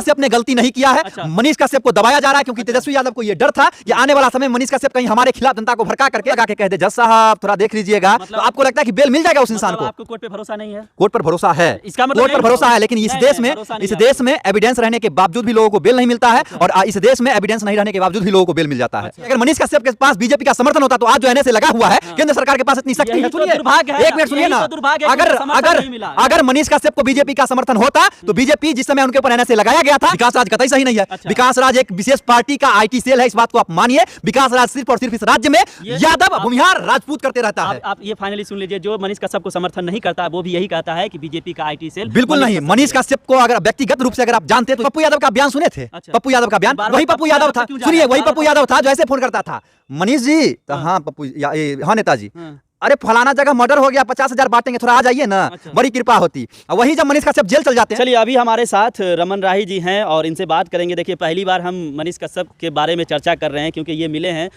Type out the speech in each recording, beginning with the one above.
कश्यप ने गलती नहीं किया है। मनीष कश्यप को दबाया जा रहा है क्योंकि तेजस्वी यादव को यह डर था कि आने वाला समय मनीष कश्यप कहीं हमारे खिलाफ जनता को भड़का करके लगा के कह दे जज साहब थोड़ा देख लीजिएगा, तो आपको लगता है कि बेल मिल जाएगा उस इंसान को? आपको कोर्ट पे भरोसा नहीं है? कोर्ट पर भरोसा है, इसका मतलब कोर्ट पर भरोसा है, लेकिन इस देश में एविडेंस रहने के बावजूद भी लोगों को बेल नहीं मिलता है, और इस देश में एविडेंस नहीं रहने के बावजूद भी लोगों को बेल मिल जाता है। अगर मनीष कश्यप के पास बीजेपी का समर्थन होता तो आज जो एनएसए लगा हुआ है, केंद्र सरकार के पास इतनी शक्ति है। सुनिए एक मिनट सुनिए ना, अगर मनीष कश्यप को बीजेपी का समर्थन होता तो बीजेपी जिस समय उनके ऊपर एनएसए लगाया गया था, विकास राज कतई सही नहीं है। विकास राज एक विशेष पार्टी का आईटी सेल है, इस बात को आप मानिए। विकास राज सिर्फ और सिर्फ इस राज्य में यादव भूमिहार राजपूत करते रहता है। आप ये फाइनली सुन लीजिए, जो मनीष कश्यप को समर्थन नहीं करता वो भी यही कहता है कि बीजेपी का आईटी सेल बिल्कुल नहीं। मनीष कश्यप को अगर व्यक्तिगत रूप से अगर आप जानते तो पप्पू यादव का बयान सुने थे? पप्पू यादव का बयान, वही पप्पू यादव था, सुनिए वही पप्पू यादव था जो ऐसे फोन करता था, मनीष जी तो हाँ पप्पू हाँ नेताजी, अरे फलाना जगह मर्डर हो गया 50,000 बांटेंगे, थोड़ा आ जाइए ना, बड़ी कृपा होती। वही जब मनीष कश्यप जेल चल जाते हैं। चलिए अभी हमारे साथ रमन राही जी हैं और इनसे बात करेंगे। देखिए पहली बार हम मनीष कश्यप के बारे में चर्चा कर रहे हैं क्योंकि ये मिले हैं,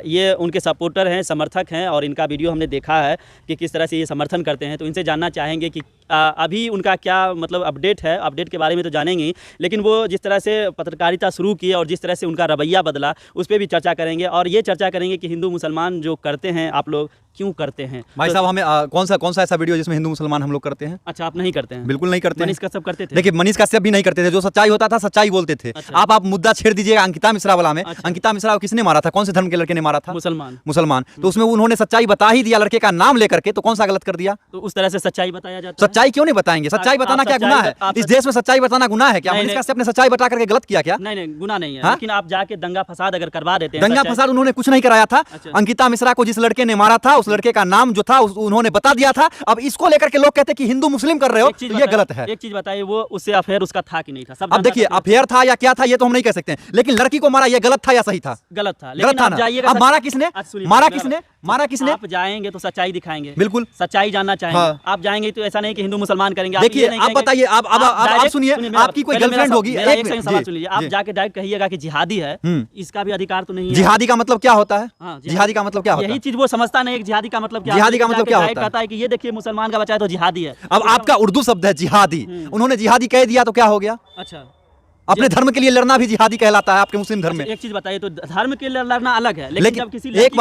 ये उनके सपोर्टर हैं, समर्थक हैं, और इनका वीडियो हमने देखा है कि किस तरह से ये समर्थन करते हैं। तो इनसे जानना चाहेंगे कि अभी उनका क्या मतलब अपडेट है। अपडेट के बारे में तो जानेंगे ही, लेकिन वो जिस तरह से पत्रकारिता शुरू की और जिस तरह से उनका रवैया बदला उस पर भी चर्चा करेंगे, और ये चर्चा करेंगे कि हिंदू मुसलमान जो करते हैं आप लोग क्यों करते हैं। भाई साहब हमें कौन सा ऐसा वीडियो जिसमें हिंदू मुसलमान हम लोग करते हैं? अच्छा आप नहीं करते हैं? बिल्कुल नहीं करते। मनीष कश्यप करते थे? देखिए मनीष कश्यप भी नहीं करते थे, जो सच्चाई होता था सच्चाई बोलते थे। आप मुद्दा छेड़ दीजिएगा अंकिता मिश्रा वाला में। अंकिता मिश्रा को किसने मारा था? कौन से धर्म के लड़के ने मारा था? मुसलमान। तो उसमें उन्होंने सच्चाई बता ही दिया लड़के का नाम लेकर के, तो कौन सा गलत कर दिया? तो उस तरह से सच्चाई बताया जाता है। सच्चाई क्यों नहीं बताएंगे? सच्चाई बताना क्या गुनाह है? इस देश में सच्चाई बताना गुनाह है क्या? मनीष कश्यप ने सच्चाई बता करके गलत किया क्या? नहीं गुनाह नहीं है, लेकिन आप जाके दंगा फसाद अगर करवा देते हैं। दंगा फसाद उन्होंने कुछ नहीं कराया था। अंकिता मिश्रा को जिस लड़के ने मारा था उस लड़के का नाम जो था उन्होंने बता दिया था। अब इसको लेकर के लोग कहते हैं कि हिंदू मुस्लिम कर रहे हो, तो ये गलत है। एक चीज बताइए, वो उससे अफेयर उसका था कि नहीं था? अब देखिए अफेयर था या क्या था ये तो हम नहीं कह सकते, लेकिन लड़की को मारा ये गलत था या सही था? गलत था। गलत था ना। अब मारा किसने? मारा किसने? आप जाएंगे तो सच्चाई दिखाएंगे, बिल्कुल सच्चाई जानना चाहेंगे। आप जाएंगे तो ऐसा नहीं कि हिंदू मुसलमान करेंगे। देखिए आप बताइए, आप सुनिए, आपकी कोई गर्लफ्रेंड होगी, एक सवाल सुन लीजिए, आप जाके डायरेक्ट कहिएगा कि जिहादी है, इसका भी अधिकार तो नहीं है। जिहादी का मतलब क्या होता है? जिहादी का मतलब क्या होता है? यही चीज वो समझता नहीं, जिहादी का मतलब क्या? जिहादी का मतलब क्या होता है कि ये देखिए मुसलमान का बच्चा है तो जिहादी है। अब आपका उर्दू शब्द है जिहादी, उन्होंने जिहादी कह दिया तो क्या हो गया? अच्छा अपने धर्म के लिए लड़ना भी जिहादी कहलाता है आपके मुस्लिम धर्म में। एक चीज बताइए, तो धर्म के लिए लड़ना अलग है, लेकिन जब किसी एक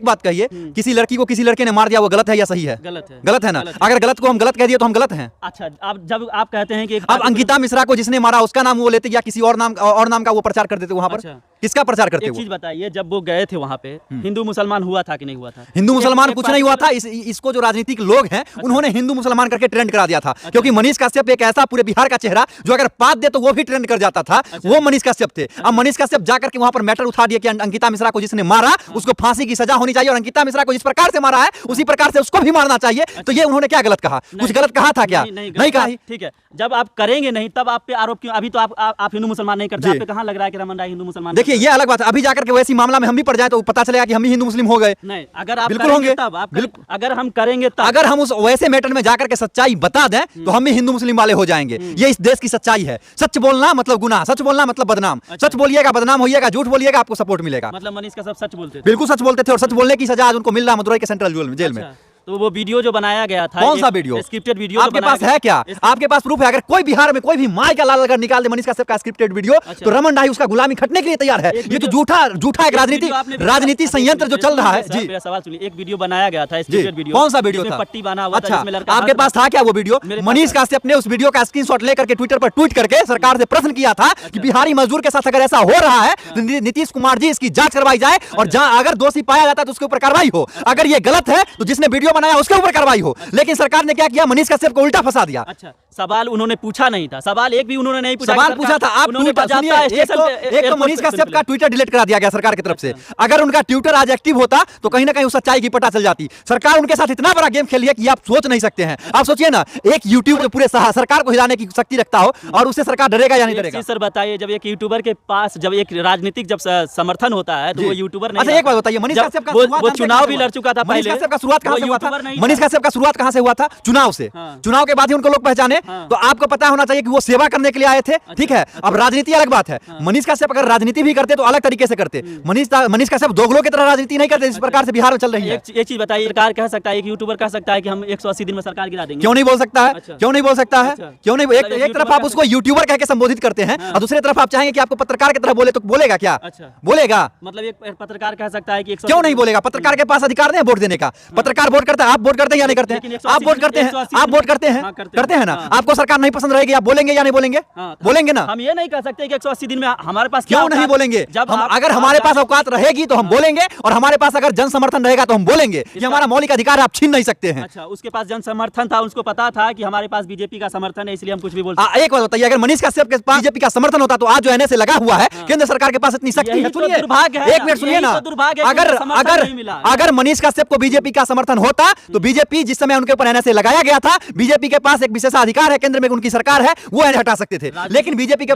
बात कहिए किसी लड़की को किसी लड़के ने मार दिया वो गलत है या सही है? गलत है ना। अगर गलत को हम गलत कह दिए तो हम गलत हैं। अच्छा अब जब आप कहते हैं कि अब अंकिता मिश्रा को जिसने मारा उसका नाम वो लेते या किसी और नाम का वो प्रचार कर देते वहां पर? किसका प्रचार करते? एक चीज बताइए, जब वो गए थे वहां पे हिंदू मुसलमान हुआ था कि नहीं हुआ था? हिंदू मुसलमान कुछ नहीं हुआ था। इसको जो राजनीतिक लोग हैं उन्होंने हिंदू मुसलमान करके ट्रेंड करा दिया था, क्योंकि मनीष कश्यप एक ऐसा पूरे बिहार का चेहरा जो अगर बात दे तो वो भी ट्रेंड कर जाता था। वो मनीष कश्यप थे। अब मनीष कश्यप जाकर के वहां पर मैटर उठा दिया कि अंकिता मिश्रा को जिसने मारा उसको फांसी की सजा होनी चाहिए, और अंकिता मिश्रा को जिस प्रकार से मारा है उसी प्रकार से उसको भी मारना चाहिए। तो ये उन्होंने क्या गलत कहा? कुछ गलत कहा था क्या? नहीं कहा। ठीक है, जब आप करेंगे नहीं तब आप पे आरोप क्यों? अभी तो आप हिंदू मुसलमान नहीं करते, आप पे कहाँ लग रहा है कि रमन राय हिंदू मुसलमान? देखिए ये अलग बात है, अभी जाकर के वैसी मामला में हम भी पड़ जाए तो पता चलेगा कि हम ही हिंदू मुस्लिम हो गए। नहीं, अगर आप बिल्कुल होंगे तब अगर हम करेंगे तब, अगर हम उस वैसे मैटर में जाकर के सच्चाई बता दें तो हम भी हिंदू मुस्लिम वाले हो जाएंगे। ये इस देश की सच्चाई है। सच बोलना मतलब गुनाह, सच बोलना मतलब बदनाम। सच बोलिएगा बदनाम होइएगा, झूठ बोलिएगा आपको सपोर्ट मिलेगा। मतलब मनीष कश्यप सच बोलते थे? बिल्कुल सच बोलते थे, और सच बोलने की सजा आज उनको मिल रहा है मदुरई के सेंट्रल जेल में। तो वो वीडियो जो बनाया गया था, कौन सा वीडियो? स्क्रिप्टेड वीडियो आपके पास है क्या? आपके पास प्रूफ है? अगर कोई बिहार में कोई भी माय का लाल अगर निकाल दे मनीष कश्यप का स्क्रिप्टेड वीडियो तो रमन राही उसका गुलामी खटने के लिए तैयार है। ये तो झूठा एक राजनीति संयंत्र जो चल रहा है। जी मेरा सवाल सुनिए, एक वीडियो बनाया गया था स्क्रिप्टेड वीडियो, कौन सा वीडियो था? पट्टी बना हुआ था जिसमें लड़का। आपके पास था क्या वो वीडियो? मनीष कश्यप ने उस वीडियो का स्क्रीनशॉट लेकर के ट्विटर पर ट्वीट करके सरकार से प्रश्न किया था कि बिहारी मजदूर के साथ अगर ऐसा हो रहा है तो नीतीश कुमार जी इसकी जांच करवाई जाए, और अगर दोषी पाया जाता है तो उसके ऊपर कार्रवाई हो। अगर ये गलत है तो जिसने वीडियो बनाया उसके ऊपर कार्रवाई हो। लेकिन सरकार ने क्या किया? मनीष कश्यप को उल्टा फंसा दिया। अच्छा, सवाल उन्होंने पूछा नहीं था, सवाल एक भी उन्होंने नहीं पूछा। सवाल पूछा था आप, एक तो मनीष कश्यप का ट्विटर डिलीट करा दिया गया सरकार की तरफ से। अगर उनका ट्विटर आज एक्टिव होता तो कहीं ना कहीं उस सच्चाई की पता चल जाती। सरकार उनके साथ इतना बड़ा गेम खेली है कि आप सोच नहीं सकते हैं। आप सोचिए ना, एक यूट्यूब जो पूरे सरकार को हिलाने की शक्ति रखता हो और उससे सरकार डरेगा या नहीं डरेगा? सर बताइए, जब एक यूट्यूबर के पास जब एक राजनीतिक जब समर्थन होता है तो वो यूट्यूबर नहीं। अच्छा एक बात बताइए, मनीष कश्यप का वो चुनाव भी लड़ चुका था। मनीष कश्यप का शुरुआत कहां से हुआ था? मनीष कश्यप का शुरुआत कहां से हुआ था? चुनाव से। चुनाव के बाद ही उनको लोग पहचाने। तो आपको पता होना चाहिए कि वो सेवा करने के लिए आए थे। ठीक है, अब राजनीति अलग बात है। मनीष कश्यप अगर राजनीति भी करते तो अलग तरीके से करते। मनीष कश्यप दोगलों की तरह राजनीति नहीं करते जिस प्रकार से बिहार में चल रही है। एक चीज बताइए, सरकार कह सकता है, एक यूट्यूबर कह सकता है कि हम 180 दिन में सरकार गिरा देंगे, क्यों नहीं बोल सकता है? क्यों नहीं बोल सकता है? क्यों नहीं? एक तरफ आप उसको यूट्यूबर कह के संबोधित करते हैं और दूसरी तरफ आप चाहेंगे कि आपको पत्रकार की तरह बोले, तो बोलेगा क्या? बोलेगा? मतलब एक पत्रकार कह सकता है कि क्यों नहीं बोलेगा? पत्रकार के पास अधिकार नहीं है वोट देने का। पत्रकार वोट करता है, आप वोट करते हैं या नहीं करते हैं? आप वोट करते हैं, आप वोट करते हैं, करते हैं ना? आपको सरकार नहीं पसंद रहेगी, आप बोलेंगे या नहीं बोलेंगे? बोलेंगे ना? हम ये नहीं कह सकते कि 180 दिन में हमारे पास क्यों नहीं बोलेंगे? अगर हमारे पास औकात रहेगी तो हम बोलेंगे, और हमारे पास अगर जन समर्थन रहेगा तो हम बोलेंगे। ये हमारा मौलिक अधिकार है, आप छीन नहीं सकते हैं। अच्छा, उसके पास जन समर्थन था, उसको पता था कि हमारे पास बीजेपी का समर्थन है, इसलिए हम कुछ भी बोलते। एक बात बताइए, अगर मनीष कश्यप के पास बीजेपी का समर्थन होता तो आज जो एनएसए लगा हुआ है, केंद्र सरकार के पास इतनी शक्ति है। सुनिए, एक मिनट सुनिए ना। अगर मनीष कश्यप को बीजेपी का समर्थन होता तो बीजेपी जिस समय उनके ऊपर एनएसए लगाया गया था, बीजेपी के पास एक विशेषाधिकार है, केंद्र में उनकी सरकार है, वो हटा सकते थे। लेकिन बीजेपी का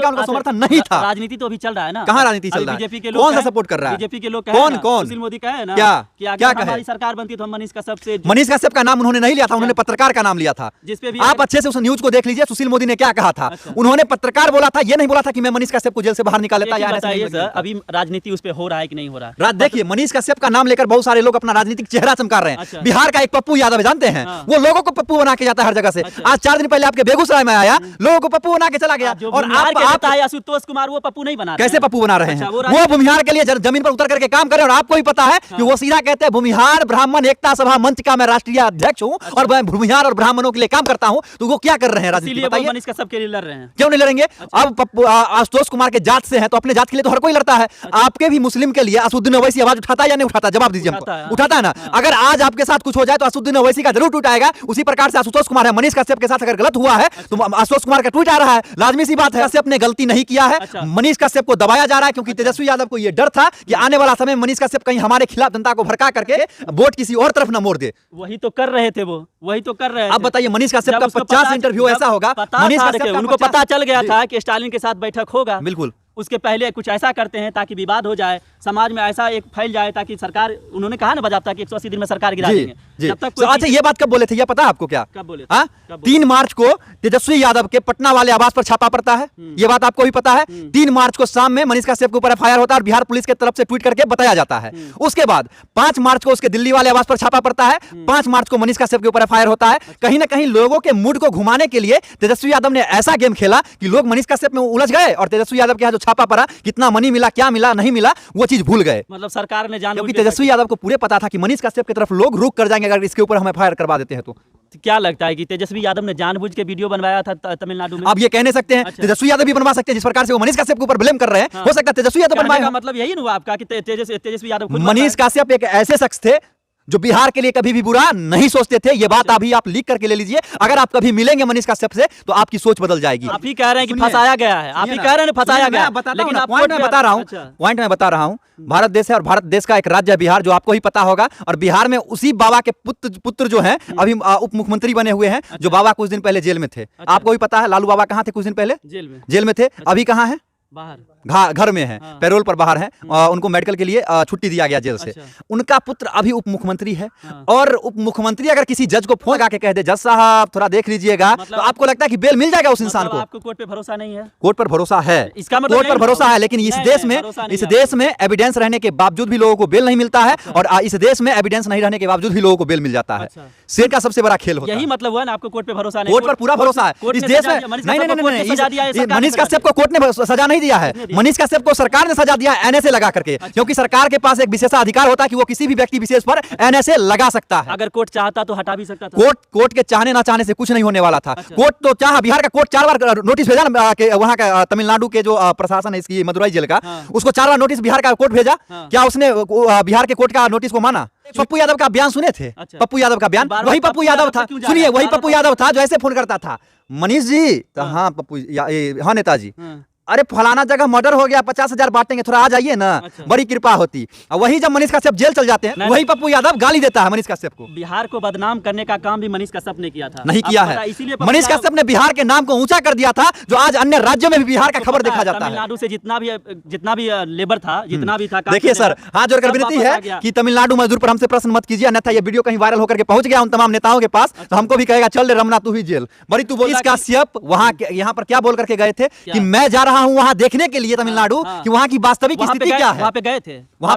उनका समर्थन नहीं था। राजनीति तो अभी चल रहा है ना। कहाँ राजनीति चल रहा है? बीजेपी के लोग कौन सा सपोर्ट कर रहा है? बीजेपी के लोग कौन सुशील मोदी का है ना, क्या हमारी सरकार बनती तो हम मनीष कश्यप का नाम उन्होंने नहीं लिया था, उन्होंने पत्रकार का नाम लिया था। जिसपे भी आप अच्छे से उस न्यूज को देख लीजिए, सुशील मोदी ने क्या कहा था। उन्होंने पत्रकार बोला था, ये नहीं बोला था कि मैं मनीष कश्यप को जेल से बाहर निकाल लेता। अभी राजनीति उस पे हो रहा है कि नहीं हो रहा है? देखिए, मनीष कश्यप का नाम लेकर बहुत सारे लोग अपना राजनीतिक चेहरा चमका रहे हैं। बिहार का एक पप्पू यादव जानते हैं, वो लोगों को पप्पू बना के जाता है हर जगह से। आज 4 दिन पहले आपके बेगूसराय में आया, लोगों को पप्पू बना के चला गया। और आप आशुतोष कुमार वो पप्पू नहीं बना, कैसे पप्पू बना रहे हैं? वो भूमिहार के लिए जमीन पर उतर करके काम करे, और आपको भी पता है कि वो सीधा कहते हैं भूमिहार ब्राह्मण एकता सभा मंच का मैं राष्ट्रीय अध्यक्ष हूं और मैं भूमिहार और ब्राह्मणों के लिए काम करता हूं। तो वो क्या कर रहे हैं राजनीति? बताइए, मनीष कश्यप के लिए लड़ रहे हैं। क्यों नहीं लड़ेंगे? अब आशुतोष कुमार के जात से हैं तो अपने जात के लिए तो हर कोई लड़ता है। आपके भी मुस्लिम के लिए असदुद्दीन ओवैसी आवाज उठाता है या नहीं उठाता? जवाब दीजिए हमको। उठाता है ना? अगर आज आपके साथ कुछ हो जाए तो असदुद्दीन ओवैसी का जरूर ट्वीट आएगा। उसी प्रकार से आशुतोष कुमार है, मनीष कश्यप के साथ अगर गलत हुआ है तो आशुतोष कुमार का ट्वीट आ रहा है। लाजमी सी बात है, कश्यप ने गलती नहीं किया है। मनीष कश्यप को दबाया जा रहा है क्योंकि तेजस्वी यादव को यह डर था कि आने वाला समय में मनीष कश्यप कहीं हमारे खिलाफ जनता को भड़का करके वोट किसी और तरफ न मोड़ दे। वही तो कर रहे थे, वही तो कर रहे हैं। अब बताइए, मनीष कश्यप का 50 इंटरव्यू ऐसा होगा, मनीष कश्यप उनको पता चल गया था कि स्टालिन के साथ बैठक होगा। बिल्कुल, उसके पहले कुछ ऐसा करते हैं ताकि विवाद हो जाए, समाज में ऐसा एक फैल जाए ताकि सरकार, उन्होंने कहा ना बजाबता कि 180 दिन में सरकार गिरा देंगे। जब तक अच्छा, ये बात कब बोले थे? ये पता है आपको? क्या कब बोले? 3 मार्च को तेजस्वी यादव के पटना वाले आवास पर छापा पड़ता है, ये बात आपको भी पता है। 3 मार्च को शाम में मनीष कश्यप के ऊपर एफआईआर होता है और बिहार पुलिस की तरफ से ट्वीट करके बताया जाता है। उसके बाद 5 मार्च को उसके दिल्ली वाले आवास पर छापा पड़ता है। 5 मार्च को मनीष कश्यप के ऊपर एफआईआर होता है। कहीं ना कहीं लोगों के मूड को घुमाने के लिए तेजस्वी यादव ने ऐसा गेम खेला कि लोग मनीष कश्यप में उलझ गए और तेजस्वी यादव के यहाँ जो छापा पड़ा, कितना मनी मिला, क्या मिला, नहीं मिला, वो चीज भूल गए। मतलब सरकार ने क्योंकि तेजस्वी यादव को पूरे पता था कि मनीष कश्यप की तरफ लोग रुक कर जाएंगे अगर इसके ऊपर हम एफआईआर करवा देते हैं। तो क्या लगता है कि तेजस्वी यादव ने जानबूझ के वीडियो बनवाया था तमिलनाडु में? आप ये कहने सकते हैं। तेजस्वी यादव भी बनवा सकते हैं, जिस प्रकार से वो मनीष कश्यप के ऊपर ब्लेम कर रहे हैं। हो सकता है तेजस्वी यादव बनवाएगा। मतलब यही ना हुआ आपका कि तेजस्वी यादव? मनीष कश्यप एक ऐसे शख्स थे जो बिहार के लिए कभी भी बुरा नहीं सोचते थे। ये बात अभी आप लीक करके ले लीजिए। अगर आप कभी मिलेंगे मनीष कश्यप से तो आपकी सोच बदल जाएगी। आप ही कह रहे हैं कि फंसाया गया है, आप ही कह रहे हैं फंसाया गया, लेकिन पॉइंट मैं बता रहा हूँ, पॉइंट मैं बता रहा हूँ। भारत देश है और भारत देश का एक राज्य है बिहार, जो आपको ही पता होगा। और बिहार में उसी बाबा के पुत्र जो हैं अभी उप मुख्यमंत्री बने हुए हैं, जो बाबा कुछ दिन पहले जेल में थे। आपको भी पता है लालू बाबा कहाँ थे? कुछ दिन पहले जेल में थे। अभी कहाँ है? बाहर, घर में है, पैरोल पर बाहर है। उनको मेडिकल के लिए छुट्टी दिया गया जेल से। उनका पुत्र अभी उप मुख्यमंत्री है। और उप मुख्यमंत्री अगर किसी जज को फोन लगा के कह दे, जज साहब थोड़ा देख लीजिएगा, तो आपको लगता है कि बेल मिल जाएगा उस इंसान को? आपको कोर्ट पे भरोसा नहीं है? कोर्ट पर भरोसा है, इसका मतलब कोर्ट पर भरोसा है, लेकिन इस देश में एविडेंस रहने के बावजूद भी लोगों को बेल नहीं मिलता है। और इस देश में एविडेंस नहीं रहने के बावजूद भी लोगों को बेल मिल जाता है। शेर का सबसे बड़ा खेल होता है। यही मतलब हुआ ना, आपको कोर्ट पे भरोसा नहीं? कोर्ट पर पूरा भरोसा है इस देश में। नहीं, मनीष कश्यप को कोर्ट ने सजा नहीं दिया है। मनीष कश्यप को सरकार ने सजा दिया है एनएसए लगा करके। क्योंकि सरकार के पास एक विशेषाधिकार होता है कि वो किसी भी व्यक्ति विशेष पर एनएसए लगा सकता है। अगर कोर्ट चाहता तो हटा भी सकता था। कोर्ट के चाहने ना चाहने से कुछ नहीं होने वाला था। कोर्ट तो चाहा, बिहार का कोर्ट 4 बार नोटिस भेजा ना, वहां का तमिलनाडु के जो प्रशासन है इसकी मदुरई जेल का, उसको 4 बार नोटिस बिहार का कोर्ट भेजा। क्या उसने बिहार के कोर्ट का नोटिस को माना? पप्पू यादव का बयान सुने थे? पप्पू यादव का बयान, वही पप्पू यादव था, सुनिए, वही पप्पू यादव था जो ऐसे फोन करता था, मनीष जी, हाँ पप्पू, हाँ नेताजी, अरे फलाना जगह मर्डर हो गया, 50,000 बांटेंगे, थोड़ा आ जाइए ना, अच्छा। बड़ी कृपा होती। और वही जब मनीष कश्यप जेल चल जाते हैं, नहीं, वही पप्पू यादव गाली देता है मनीष कश्यप को। बिहार को बदनाम करने का काम भी मनीष कश्यप ने किया था। नहीं आपको किया पता है, इसीलिए मनीष कश्यप ने बिहार के नाम को ऊंचा कर दिया था, जो आज अन्य राज्यों में भी बिहार का खबर देखा जाता है। तमिलनाडु से जितना भी लेबर था, जितना भी था, देखिए सर, हाथ जोड़कर विनती है कि तमिलनाडु मजदूर पर हमसे प्रश्न मत कीजिए, अन्यथा ये वीडियो कहीं वायरल होकर के पहुंच गया उन तमाम नेताओं के पास, तो हमको भी कहेगा चल रे रमना तू ही जेल। बड़ी तू बोल कश्यप वहां यहाँ पर क्या बोल करके गए थे कि मैं जा रहा हूं वहां देखने के लिए तमिलनाडु कि वहां की वास्तविक स्थिति क्या है। वहां पे गए थे, वहां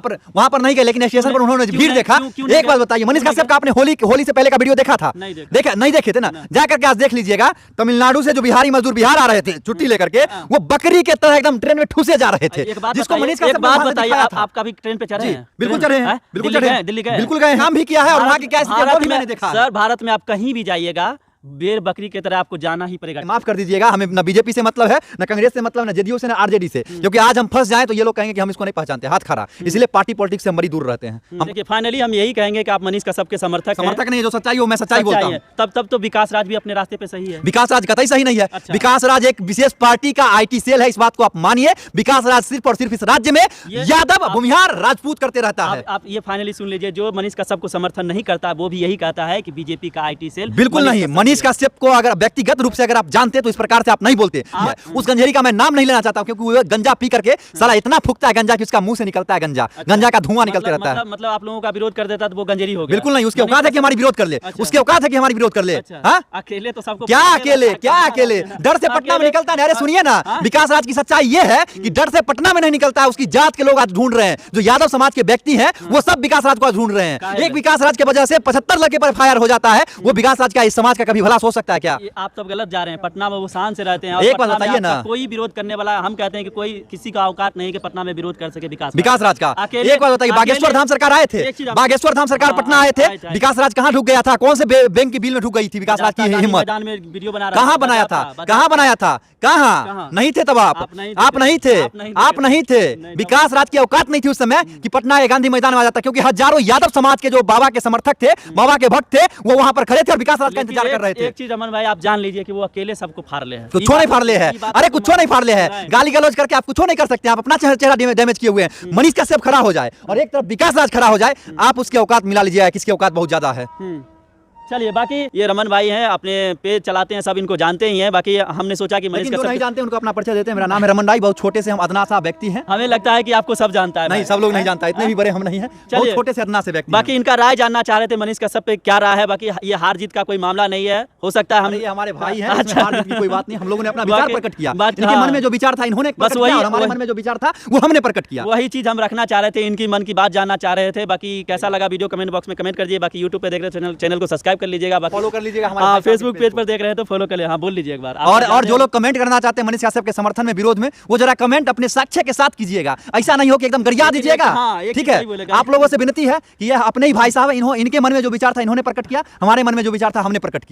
पर नहीं गए, लेकिन स्टेशन पर उन्होंने भीड़ देखा। एक बात बताइए, मनीष कश्यप का आपने होली से पहले का वीडियो देखा था? नहीं देखे थे ना, जाकर के आज देख लीजिएगा। तमिलनाडु से जो बिहारी मजदूर बिहार आ रहे थे छुट्टी लेकर के, वो बकरी के तरह एकदम ट्रेन में ठूसे जा रहे थे। जिसको मनीष कश्यप बात बताइए, आप कभी ट्रेन पे चढ़े हैं? बिल्कुल चढ़े हैं, बिल्कुल चढ़े हैं, दिल्ली गए, बिल्कुल गए, हम भी किया है। और वहां की क्या स्थिति है वो भी मैंने देखा। सर, भारत में आप कहीं भी जाइएगा, बेर बकरी की तरह आपको जाना ही पड़ेगा। माफ कर दीजिएगा, हमें न बीजेपी से मतलब है, न कांग्रेस से मतलब, न जेडीयू से, न आरजेडी से, क्योंकि आज हम फंस जाएं तो ये लोग कहेंगे कि हम इसको नहीं पहचानते, हाथ खड़ा। इसलिए पार्टी पॉलिटिक्स से हम बड़ी दूर रहते हैं। देखिए, फाइनली हम यही कहेंगे कि आप मनीष कश्यप के समर्थक नहीं, जो सच्चाई हो मैं सच्चाई बोलता हूं। तब तो विकास राज भी अपने रास्ते पे सही है। विकास राज कतई सही नहीं है। अच्छा। विकास राज एक विशेष पार्टी का आईटी सेल है, इस बात को आप मानिए। विकास राज सिर्फ और सिर्फ इस राज्य में यादव, भूमिहार, राजपूत करते रहता है। आप ये फाइनली सुन लीजिए, जो मनीष कश्यप को समर्थन नहीं करता वो भी यही कहता है कि बीजेपी का आईटी सेल। बिल्कुल नहीं, मनीष कश्यप को अगर व्यक्तिगत रूप से अगर आप जानते तो इस प्रकार से आप नहीं बोलते। उस गंजेरी का मैं नाम नहीं लेना चाहता, क्योंकि वो गंजा पी करके साला इतना फूकता है गंजा कि उसका मुंह से निकलता है गंजा का धुआं निकलते रहता है। मतलब आप लोगों का विरोध कर देता तो वो गंजेरी हो गया? बिल्कुल नहीं, उसके औकात है कि हमारी विरोध कर ले, उसके औकात है कि हमारी विरोध कर ले। अकेले तो सबको क्या अकेले डर से पटना में निकलता है। अरे सुनिए ना, विकास राज की सच्चाई ये है कि डर से पटना में नहीं निकलता है, उसकी जात के लोग आज ढूंढ रहे हैं, जो यादव समाज के व्यक्ति हैं वो सब विकास राज को ढूंढ रहे हैं। एक विकास राज की वजह से 75 लड़के पर एफआईआर हो जाता है, वो विकास राज का इस समाज का कभी भला सोच सकता है क्या? आप सब गलत जा रहे हैं। पटना में वो शान से रहते हैं। एक बात बताइए ना, कोई विरोध करने वाला, हम कहते हैं कि कोई किसी का औकात नहीं कि पटना में विरोध कर सके विकास राज का। एक बात बताइए, बागेश्वर धाम सरकार आए थे, बागेश्वर धाम सरकार पटना आए थे, विकास राज कहाँ ढुक गया था? कौन से बैंक की बिल में ढुक गई थी विकास राज की हिम्मत? कहाँ बनाया था? कहाँ नहीं थे तब आप नहीं थे। विकास राज की औकात नहीं थी उस समय कि पटना के गांधी मैदान में आ जाता, क्योंकि हजारों यादव समाज के जो बाबा के समर्थक थे, बाबा के भक्त थे, वो वहां पर खड़े थे और विकास राज का इंतजार कर रहे थे। एक चीज अमन भाई आप जान लीजिए कि वो अकेले सबको फाड़ ले हैं। कुछ नहीं फाड़ ले है, अरे कुछ नहीं फाड़ ले है, गाली गलौज करके आप कुछ नहीं कर सकते। आप अपना चेहरा डैमेज किए हुए हैं। मनीष कश्यप खड़ा हो जाए और एक तरफ विकास राज खड़ा हो जाए, आप उसके औकात मिला लीजिए, किसकी औकात बहुत ज्यादा है। चलिए, बाकी ये रमन भाई हैं, अपने पेज चलाते हैं, सब इनको जानते ही हैं। बाकी हमने सोचा कि मनीष कश्यप नहीं जानते उनको अपना परिचय देते हैं। मेरा नाम है रमन राय, बहुत छोटे से हम अदना सा व्यक्ति हैं। हमें लगता है कि आपको सब जानता है। नहीं, सब लोग नहीं जानता, इतने भी बड़े हम नहीं हैं, बहुत छोटे से अदना से व्यक्ति। बाकी इनका राय जानना चाह रहे थे मनीष कश्यप पे, क्या राय है? बाकी ये हार जीत का कोई मामला नहीं है, हो सकता है हम हमारे भाई हैं, हार जीत की कोई बात नहीं। हम लोगों ने अपना विचार प्रकट किया, इनके मन में जो विचार था इन्होंने प्रकट किया और हमारे मन में जो विचार था वो हमने प्रकट किया। वही चीज हम रखना चाह रहे थे, इनकी मन की बात जानना चाह रहे थे। बाकी कैसा लगा वीडियो कमेंट बॉक्स में कमेंट कर दीजिए। बाकी यूट्यूब पे देख रहे हैं चैनल को सब्सक्राइब कर लीजिएगा, फॉलो कर लीजिएगा, फेसबुक पेज पर देख रहे हैं तो फॉलो कर ले। हाँ, बोल लीजिए एक बार। और जो लोग कमेंट करना चाहते हैं मनीष कश्यप के समर्थन में, विरोध में, वो जरा कमेंट अपने साक्ष्य के साथ कीजिएगा। ऐसा नहीं हो कि एकदम गरिया दीजिएगा, ठीक है? आप लोगों से विनती है कि यह अपने ही भाई साहब, इनके मन में जो विचार था इन्होंने प्रकट किया, हमारे मन में जो विचार था हमने प्रकट किया।